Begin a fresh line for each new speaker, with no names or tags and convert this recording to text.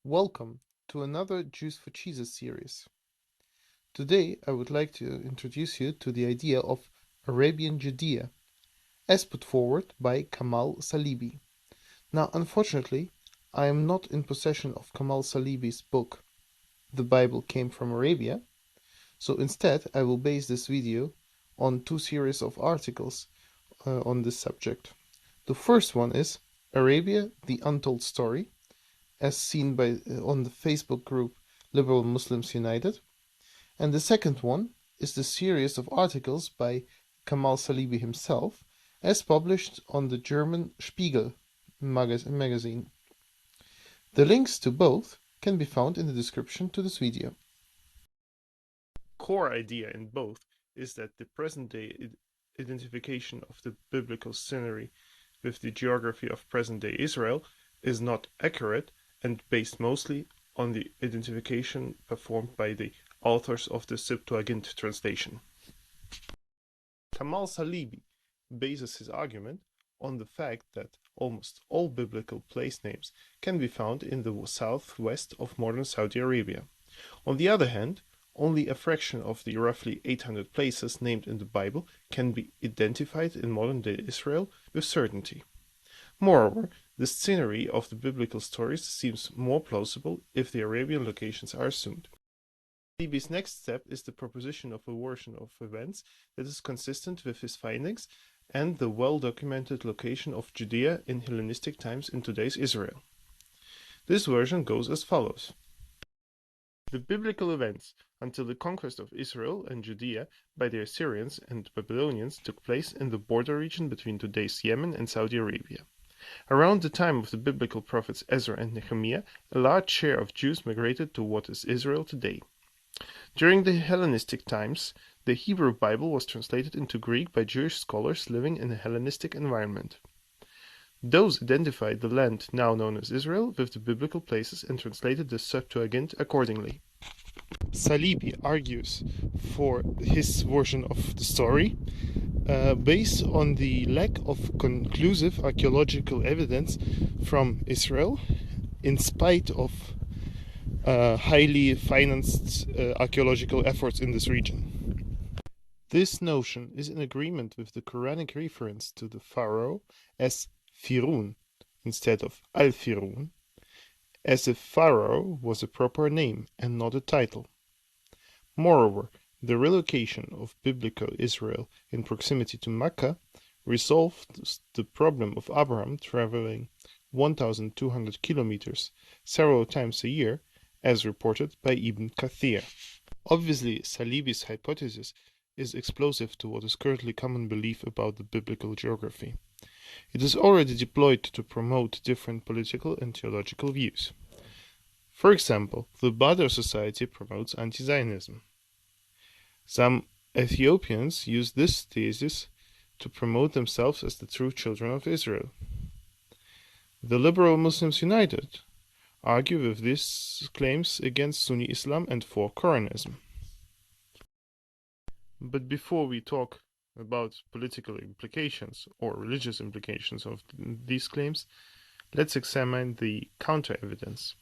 Welcome to another Jews for Jesus series. Today I would like to introduce you to the idea of Arabian Judaea, as put forward by Kamal Salibi. Now, unfortunately, I am not in possession of Kamal Salibi's book, The Bible Came from Arabia, so instead I will base this video on two series of articles on this subject. The first one is Arabia, the Untold Story, as seen on the Facebook group Liberal Muslims United. And the second one is the series of articles by Kamal Salibi himself, as published on the German Spiegel magazine. The links to both can be found in the description to this video.
Core idea in both is that the present-day identification of the biblical scenery with the geography of present-day Israel is not accurate and based mostly on the identification performed by the authors of the Septuagint translation. Kamal Salibi bases his argument on the fact that almost all biblical place names can be found in the southwest of modern Saudi Arabia. On the other hand, only a fraction of the roughly 800 places named in the Bible can be identified in modern-day Israel with certainty. Moreover, the scenery of the biblical stories seems more plausible if the Arabian locations are assumed. Salibi's next step is the proposition of a version of events that is consistent with his findings and the well-documented location of Judea in Hellenistic times in today's Israel. This version goes as follows. The biblical events until the conquest of Israel and Judea by the Assyrians and Babylonians took place in the border region between today's Yemen and Saudi Arabia. Around the time of the biblical prophets Ezra and Nehemiah, a large share of Jews migrated to what is Israel today. During the Hellenistic times, the Hebrew Bible was translated into Greek by Jewish scholars living in a Hellenistic environment. Those identified the land now known as Israel with the biblical places and translated the Septuagint accordingly. Salibi argues for his version of the story based on the lack of conclusive archaeological evidence from Israel, in spite of highly financed archaeological efforts in this region. This notion is in agreement with the Quranic reference to the pharaoh as Firun instead of Al-Firun, as if pharaoh was a proper name and not a title. Moreover, the relocation of biblical Israel in proximity to Mecca resolved the problem of Abraham traveling 1,200 kilometers several times a year, as reported by Ibn Kathir. Obviously, Salibi's hypothesis is explosive to what is currently common belief about the biblical geography. It is already deployed to promote different political and theological views. For example, the Badr Society promotes anti-Zionism. Some Ethiopians use this thesis to promote themselves as the true children of Israel. The Liberal Muslims United argue with these claims against Sunni Islam and for Quranism. But before we talk about political implications or religious implications of these claims, let's examine the counter-evidence.